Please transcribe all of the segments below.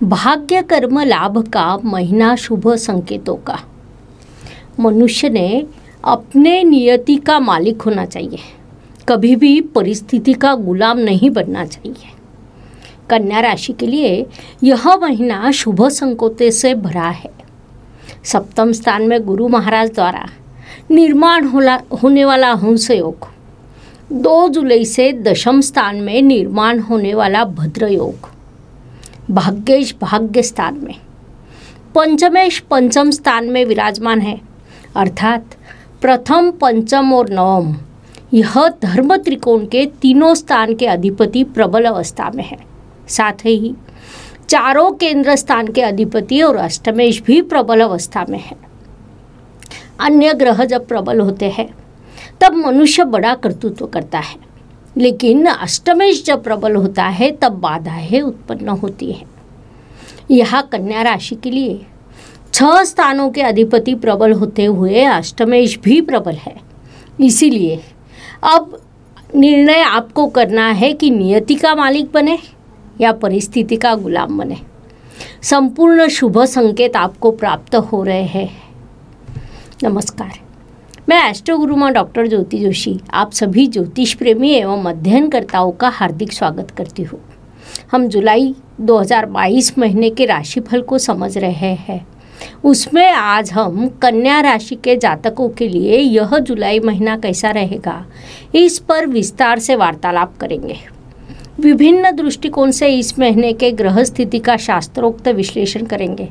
भाग्य कर्म लाभ का महीना शुभ संकेतों का। मनुष्य ने अपने नियति का मालिक होना चाहिए, कभी भी परिस्थिति का गुलाम नहीं बनना चाहिए। कन्या राशि के लिए यह महीना शुभ संकेतों से भरा है। सप्तम स्थान में गुरु महाराज द्वारा निर्माण होने वाला हंस योग, 2 जुलाई से दशम स्थान में निर्माण होने वाला भद्र योग, भाग्येश भाग्य स्थान में, पंचमेश पंचम स्थान में विराजमान है, अर्थात प्रथम, पंचम और नवम यह धर्म त्रिकोण के तीनों स्थान के अधिपति प्रबल अवस्था में है। साथ ही चारों केंद्र स्थान के अधिपति और अष्टमेश भी प्रबल अवस्था में है। अन्य ग्रह जब प्रबल होते हैं तब मनुष्य बड़ा कर्तृत्व करता है, लेकिन अष्टमेश जब प्रबल होता है तब बाधाएं उत्पन्न होती है। यहाँ कन्या राशि के लिए 6 स्थानों के अधिपति प्रबल होते हुए अष्टमेश भी प्रबल है। इसीलिए अब निर्णय आपको करना है कि नियति का मालिक बने या परिस्थिति का गुलाम बने। संपूर्ण शुभ संकेत आपको प्राप्त हो रहे हैं। नमस्कार, मैं एस्ट्रो गुरु माँ डॉक्टर ज्योति जोशी आप सभी ज्योतिष प्रेमी एवं अध्ययनकर्ताओं का हार्दिक स्वागत करती हूँ। हम जुलाई 2022 महीने के राशिफल को समझ रहे हैं। उसमें आज हम कन्या राशि के जातकों के लिए यह जुलाई महीना कैसा रहेगा, इस पर विस्तार से वार्तालाप करेंगे। विभिन्न दृष्टिकोण से इस महीने के ग्रह स्थिति का शास्त्रोक्त विश्लेषण करेंगे।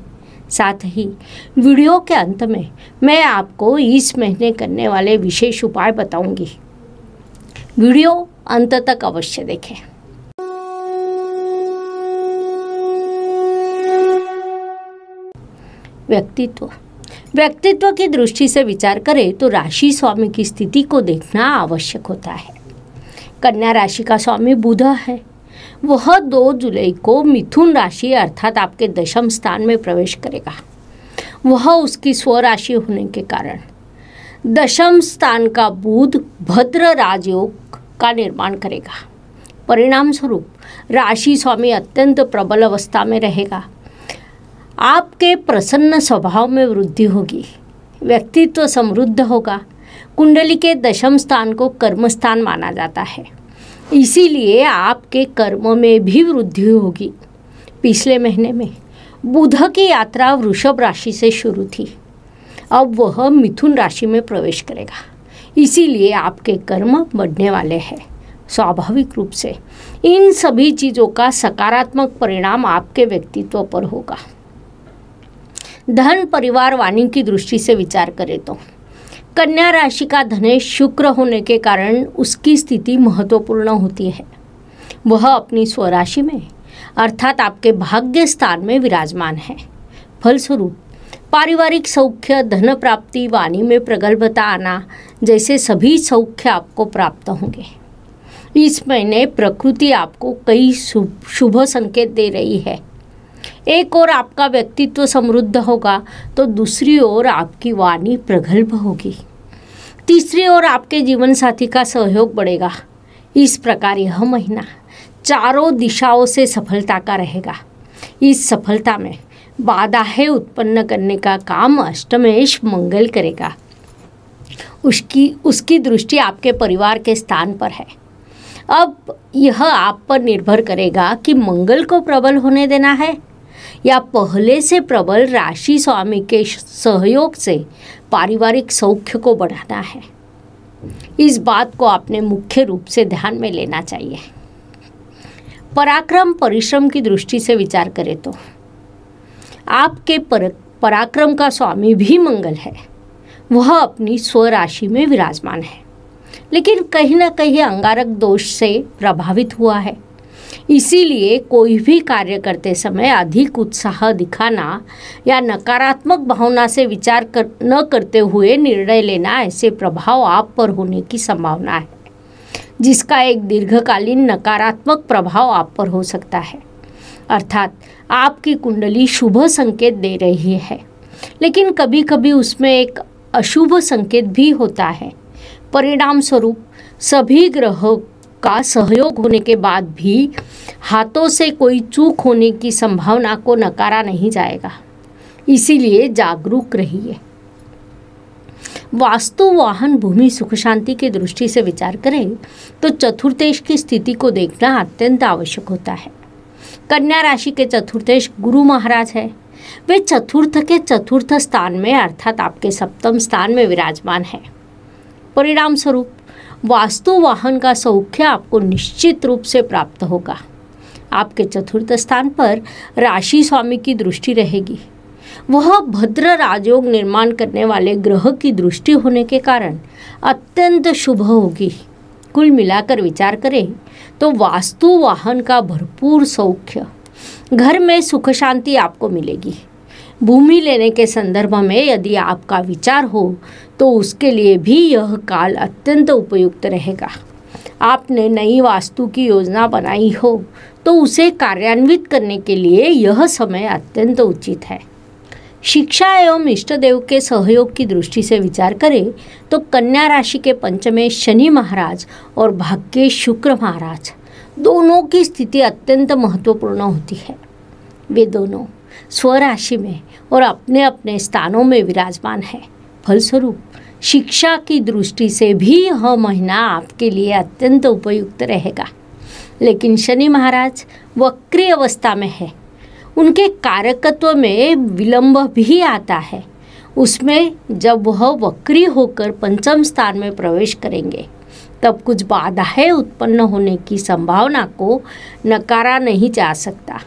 साथ ही वीडियो के अंत में मैं आपको इस महीने करने वाले विशेष उपाय बताऊंगी। वीडियो अंत तक अवश्य देखें। व्यक्तित्व की दृष्टि से विचार करें तो राशि स्वामी की स्थिति को देखना आवश्यक होता है। कन्या राशि का स्वामी बुध है। वह 2 जुलाई को मिथुन राशि अर्थात आपके दशम स्थान में प्रवेश करेगा। वह उसकी स्वराशि होने के कारण दशम स्थान का बुध भद्र राजयोग का निर्माण करेगा। परिणाम स्वरूप राशि स्वामी अत्यंत प्रबल अवस्था में रहेगा। आपके प्रसन्न स्वभाव में वृद्धि होगी, व्यक्तित्व समृद्ध होगा। कुंडली के दशम स्थान को कर्म स्थान माना जाता है, इसीलिए आपके कर्म में भी वृद्धि होगी। पिछले महीने में बुध की यात्रा वृषभ राशि से शुरू थी, अब वह मिथुन राशि में प्रवेश करेगा, इसीलिए आपके कर्म बढ़ने वाले हैं। स्वाभाविक रूप से इन सभी चीज़ों का सकारात्मक परिणाम आपके व्यक्तित्व पर होगा। धन परिवार वाणी की दृष्टि से विचार करें तो कन्या राशि का धनेश शुक्र होने के कारण उसकी स्थिति महत्वपूर्ण होती है। वह अपनी स्वराशि में अर्थात आपके भाग्य स्थान में विराजमान है। फलस्वरूप पारिवारिक सौख्य, धन प्राप्ति, वाणी में प्रगल्भता आना जैसे सभी सौख्य आपको प्राप्त होंगे। इस महीने प्रकृति आपको कई शुभ संकेत दे रही है। एक ओर आपका व्यक्तित्व समृद्ध होगा तो दूसरी ओर आपकी वाणी प्रगल्भ होगी। तीसरी ओर आपके जीवन साथी का सहयोग बढ़ेगा। इस प्रकार यह महीना चारों दिशाओं से सफलता का रहेगा। इस सफलता में बाधाएं उत्पन्न करने का काम अष्टमेश मंगल करेगा। उसकी दृष्टि आपके परिवार के स्थान पर है। अब यह आप पर निर्भर करेगा कि मंगल को प्रबल होने देना है या पहले से प्रबल राशि स्वामी के सहयोग से पारिवारिक सौख्य को बढ़ाना है। इस बात को आपने मुख्य रूप से ध्यान में लेना चाहिए। पराक्रम परिश्रम की दृष्टि से विचार करें तो आपके पराक्रम का स्वामी भी मंगल है। वह अपनी स्वराशि में विराजमान है, लेकिन कहीं न कहीं अंगारक दोष से प्रभावित हुआ है। इसीलिए कोई भी कार्य करते समय अधिक उत्साह दिखाना या नकारात्मक भावना से विचार न करते हुए निर्णय लेना, ऐसे प्रभाव आप पर होने की संभावना है, जिसका एक दीर्घकालीन नकारात्मक प्रभाव आप पर हो सकता है। अर्थात आपकी कुंडली शुभ संकेत दे रही है, लेकिन कभी कभी उसमें एक अशुभ संकेत भी होता है। परिणाम स्वरूप सभी ग्रहों का सहयोग होने के बाद भी हाथों से कोई चूक होने की संभावना को नकारा नहीं जाएगा। इसीलिए जागरूक रहिए। वास्तु वाहन भूमि सुख शांति की दृष्टि से विचार करें तो चतुर्थेश की स्थिति को देखना अत्यंत आवश्यक होता है। कन्या राशि के चतुर्थेश गुरु महाराज है। वे चतुर्थ के चतुर्थ स्थान में अर्थात आपके सप्तम स्थान में विराजमान है। परिणाम स्वरूप वास्तु वाहन का सौख्य आपको निश्चित रूप से प्राप्त होगा। आपके चतुर्थ स्थान पर राशि स्वामी की दृष्टि रहेगी। वह भद्र राजयोग निर्माण करने वाले ग्रह की दृष्टि होने के कारण अत्यंत शुभ होगी। कुल मिलाकर विचार करें तो वास्तु वाहन का भरपूर सौख्य, घर में सुख शांति आपको मिलेगी। भूमि लेने के संदर्भ में यदि आपका विचार हो तो उसके लिए भी यह काल अत्यंत उपयुक्त रहेगा। आपने नई वास्तु की योजना बनाई हो तो उसे कार्यान्वित करने के लिए यह समय अत्यंत उचित है। शिक्षा एवं इष्ट देव के सहयोग की दृष्टि से विचार करें तो कन्या राशि के पंचमे शनि महाराज और भाग्य शुक्र महाराज दोनों की स्थिति अत्यंत महत्वपूर्ण होती है। वे दोनों स्वराशि में और अपने अपने स्थानों में विराजमान है। फलस्वरूप शिक्षा की दृष्टि से भी यह महीना आपके लिए अत्यंत उपयुक्त रहेगा। लेकिन शनि महाराज वक्री अवस्था में है। उनके कारकत्व में विलंब भी आता है। उसमें जब वह वक्री होकर पंचम स्थान में प्रवेश करेंगे तब कुछ बाधाएं उत्पन्न होने की संभावना को नकारा नहीं जा सकता।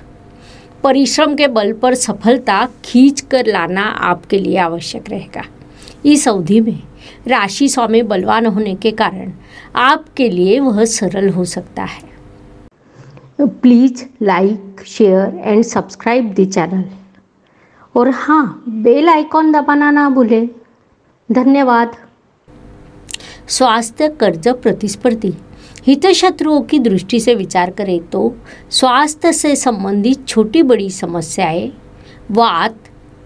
परिश्रम के बल पर सफलता खींच कर लाना आपके लिए आवश्यक रहेगा। इस अवधि में राशि स्वामी बलवान होने के कारण आपके लिए वह सरल हो सकता है। Please like, share and subscribe the channel और हाँ, बेल आइकॉन दबाना ना भूलें। धन्यवाद। स्वास्थ्य, कर्ज, प्रतिस्पर्धी, हितशत्रुओं की दृष्टि से विचार करें तो स्वास्थ्य से संबंधित छोटी बड़ी समस्याएं, वात,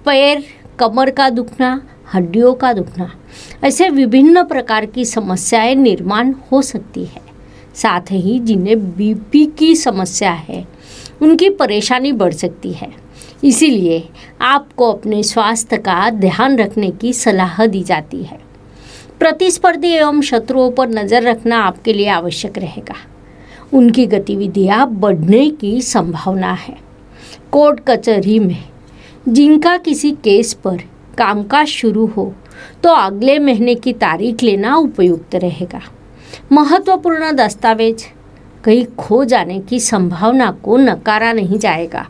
पैर, कमर का दुखना, हड्डियों का दुखना, ऐसे विभिन्न प्रकार की समस्याएं निर्माण हो सकती है। साथ ही जिन्हें बीपी की समस्या है उनकी परेशानी बढ़ सकती है। इसीलिए आपको अपने स्वास्थ्य का ध्यान रखने की सलाह दी जाती है। प्रतिस्पर्धी एवं शत्रुओं पर नज़र रखना आपके लिए आवश्यक रहेगा। उनकी गतिविधियां बढ़ने की संभावना है। कोर्ट कचहरी में जिनका किसी केस पर कामकाज शुरू हो तो अगले महीने की तारीख लेना उपयुक्त रहेगा। महत्वपूर्ण दस्तावेज कहीं खो जाने की संभावना को नकारा नहीं जाएगा।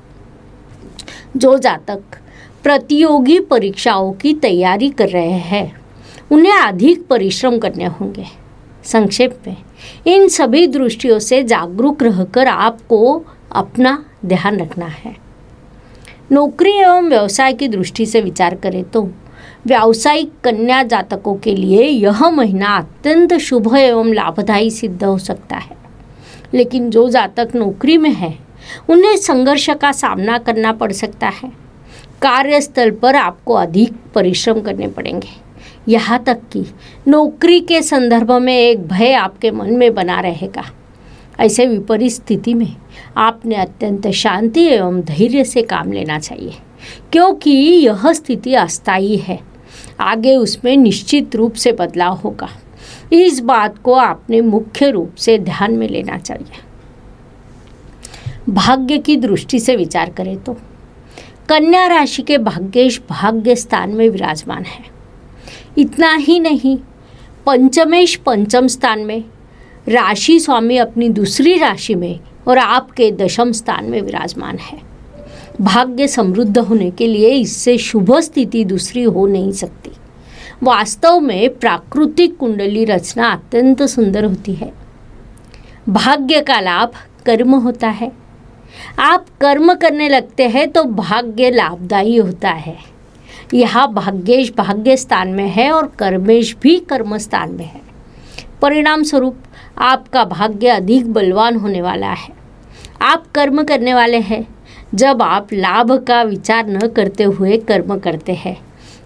जो जातक प्रतियोगी परीक्षाओं की तैयारी कर रहे हैं उन्हें अधिक परिश्रम करने होंगे। संक्षेप में इन सभी दृष्टियों से जागरूक रहकर आपको अपना ध्यान रखना है। नौकरी एवं व्यवसाय की दृष्टि से विचार करें तो व्यावसायिक कन्या जातकों के लिए यह महीना अत्यंत शुभ एवं लाभदायी सिद्ध हो सकता है। लेकिन जो जातक नौकरी में है उन्हें संघर्ष का सामना करना पड़ सकता है। कार्यस्थल पर आपको अधिक परिश्रम करने पड़ेंगे। यहाँ तक कि नौकरी के संदर्भ में एक भय आपके मन में बना रहेगा। ऐसे विपरीत स्थिति में आपने अत्यंत शांति एवं धैर्य से काम लेना चाहिए, क्योंकि यह स्थिति अस्थायी है। आगे उसमें निश्चित रूप से बदलाव होगा। इस बात को आपने मुख्य रूप से ध्यान में लेना चाहिए। भाग्य की दृष्टि से विचार करें तो कन्या राशि के भाग्येश भाग्य स्थान में विराजमान है। इतना ही नहीं, पंचमेश पंचम स्थान में, राशि स्वामी अपनी दूसरी राशि में और आपके दशम स्थान में विराजमान है। भाग्य समृद्ध होने के लिए इससे शुभ स्थिति दूसरी हो नहीं सकती। वास्तव में प्राकृतिक कुंडली रचना अत्यंत सुंदर होती है। भाग्य का लाभ कर्म होता है। आप कर्म करने लगते हैं तो भाग्य लाभदायी होता है। यहाँ भाग्येश भाग्य स्थान में है और कर्मेश भी कर्म स्थान में है। परिणाम स्वरूप आपका भाग्य अधिक बलवान होने वाला है। आप कर्म करने वाले हैं। जब आप लाभ का विचार न करते हुए कर्म करते हैं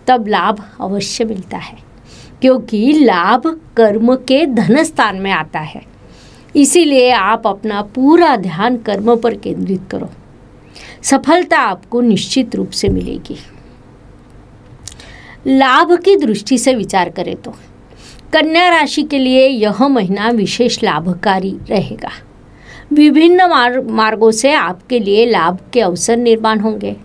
तब लाभ अवश्य मिलता है, क्योंकि लाभ कर्म के धन स्थान में आता है। इसीलिए आप अपना पूरा ध्यान कर्म पर केंद्रित करो। सफलता आपको निश्चित रूप से मिलेगी। लाभ की दृष्टि से विचार करें तो कन्या राशि के लिए यह महीना विशेष लाभकारी रहेगा। विभिन्न मार्गों से आपके लिए लाभ के अवसर निर्माण होंगे।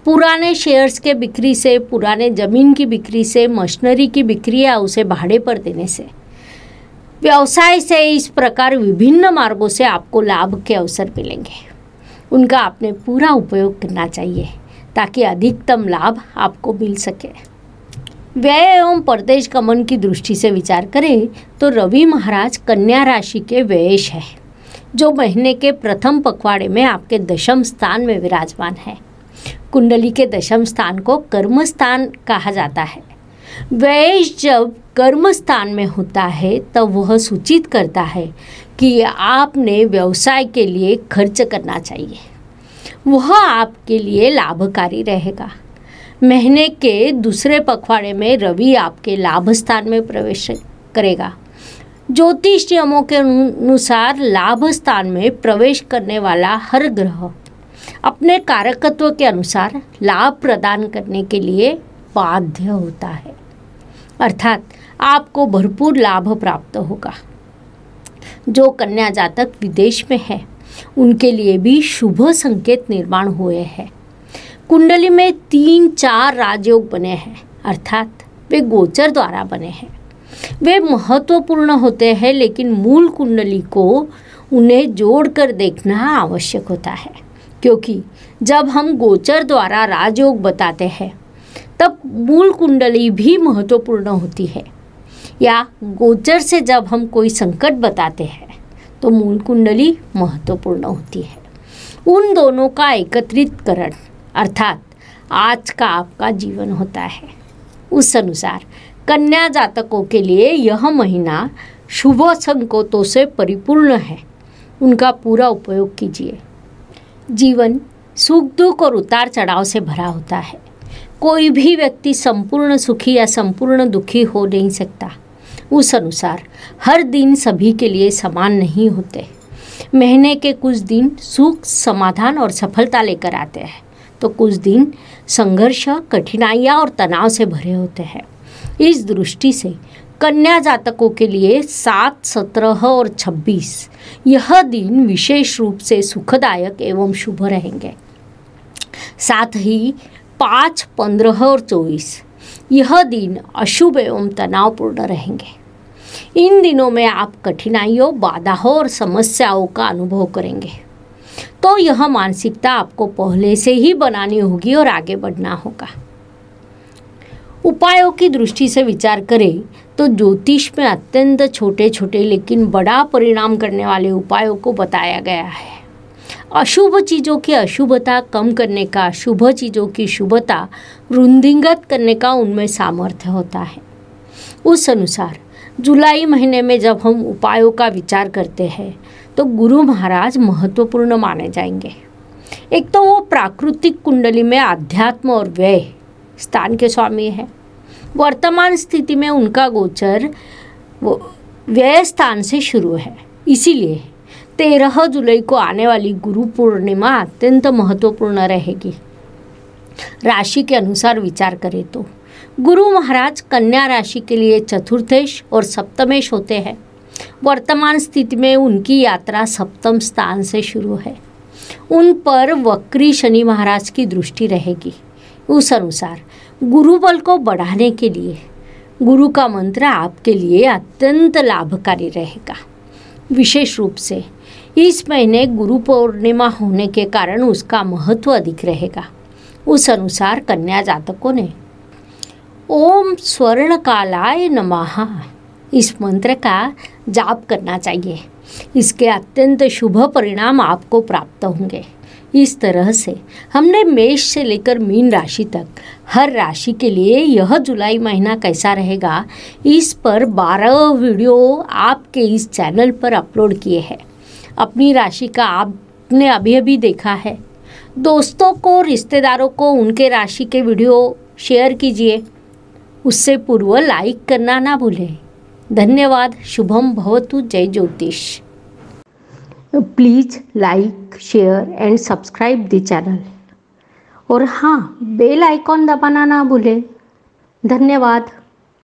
पुराने शेयर्स के बिक्री से, पुराने ज़मीन की बिक्री से, मशीनरी की बिक्री या उसे भाड़े पर देने से, व्यवसाय से, इस प्रकार विभिन्न मार्गों से आपको लाभ के अवसर मिलेंगे। उनका आपने पूरा उपयोग करना चाहिए ताकि अधिकतम लाभ आपको मिल सके। व्यय एवं परदेश गमन की दृष्टि से विचार करें तो रवि महाराज कन्या राशि के व्ययेश है, जो महीने के प्रथम पखवाड़े में आपके दशम स्थान में विराजमान है। कुंडली के दशम स्थान को कर्म स्थान कहा जाता है। व्ययेश जब कर्म स्थान में होता है तब वह सूचित करता है कि आपने व्यवसाय के लिए खर्च करना चाहिए। वह आपके लिए लाभकारी रहेगा। महीने के दूसरे पखवाड़े में रवि आपके लाभ स्थान में प्रवेश करेगा। ज्योतिष नियमों के अनुसार लाभ स्थान में प्रवेश करने वाला हर ग्रह अपने कारकत्व के अनुसार लाभ प्रदान करने के लिए बाध्य होता है, अर्थात आपको भरपूर लाभ प्राप्त होगा। जो कन्या जातक विदेश में है उनके लिए भी शुभ संकेत निर्माण हुए हैं। कुंडली में 3-4 राजयोग बने हैं, अर्थात वे गोचर द्वारा बने हैं। वे महत्वपूर्ण होते हैं, लेकिन मूल कुंडली को उन्हें जोड़कर देखना आवश्यक होता है, क्योंकि जब हम गोचर द्वारा राजयोग बताते हैं तब मूल कुंडली भी महत्वपूर्ण होती है, या गोचर से जब हम कोई संकट बताते हैं तो मूल कुंडली महत्वपूर्ण होती है। उन दोनों का एकत्रितकरण अर्थात आज का आपका जीवन होता है। उस अनुसार कन्या जातकों के लिए यह महीना शुभ संकेतों से परिपूर्ण है। उनका पूरा उपयोग कीजिए। जीवन सुख दुख और उतार चढ़ाव से भरा होता है। कोई भी व्यक्ति संपूर्ण सुखी या संपूर्ण दुखी हो नहीं सकता। उस अनुसार हर दिन सभी के लिए समान नहीं होते। महीने के कुछ दिन सुख, समाधान और सफलता लेकर आते हैं, तो कुछ दिन संघर्ष, कठिनाइयाँ और तनाव से भरे होते हैं। इस दृष्टि से कन्या जातकों के लिए 7, 17 और 26 यह दिन विशेष रूप से सुखदायक एवं शुभ रहेंगे। साथ ही 5, 15 और 24 यह दिन अशुभ एवं तनावपूर्ण रहेंगे। इन दिनों में आप कठिनाइयों, बाधाओं और समस्याओं का अनुभव करेंगे, तो यह मानसिकता आपको पहले से ही बनानी होगी और आगे बढ़ना होगा। उपायों की दृष्टि से विचार करें तो ज्योतिष में अत्यंत छोटे छोटे लेकिन बड़ा परिणाम करने वाले उपायों को बताया गया है। अशुभ चीज़ों की अशुभता कम करने का, शुभ चीज़ों की शुभता वृद्धिंगत करने का उनमें सामर्थ्य होता है। उस अनुसार जुलाई महीने में जब हम उपायों का विचार करते हैं तो गुरु महाराज महत्वपूर्ण माने जाएंगे। एक तो वो प्राकृतिक कुंडली में अध्यात्म और व्यय स्थान के स्वामी है। वर्तमान स्थिति में उनका गोचर व्यय स्थान से शुरू है। इसीलिए 13 जुलाई को आने वाली गुरु पूर्णिमा अत्यंत महत्वपूर्ण रहेगी। राशि के अनुसार विचार करें तो गुरु महाराज कन्या राशि के लिए चतुर्थेश और सप्तमेश होते हैं। वर्तमान स्थिति में उनकी यात्रा सप्तम स्थान से शुरू है। उन पर वक्री शनि महाराज की दृष्टि रहेगी। उस अनुसार गुरु बल को बढ़ाने के लिए गुरु का मंत्र आपके लिए अत्यंत लाभकारी रहेगा। विशेष रूप से इस महीने गुरु पूर्णिमा होने के कारण उसका महत्व अधिक रहेगा। उस अनुसार कन्या जातकों ने ओम स्वर्णकालाय नमः इस मंत्र का जाप करना चाहिए। इसके अत्यंत शुभ परिणाम आपको प्राप्त होंगे। इस तरह से हमने मेष से लेकर मीन राशि तक हर राशि के लिए यह जुलाई महीना कैसा रहेगा, इस पर 12 वीडियो आपके इस चैनल पर अपलोड किए हैं। अपनी राशि का आपने अभी अभी देखा है। दोस्तों को, रिश्तेदारों को उनके राशि के वीडियो शेयर कीजिए। उससे पूर्व लाइक करना ना भूलें। धन्यवाद। शुभम भवतु। जय ज्योतिष। Please like share and subscribe the channel, और हाँ, बेल आइकॉन दबाना ना भूलें। धन्यवाद।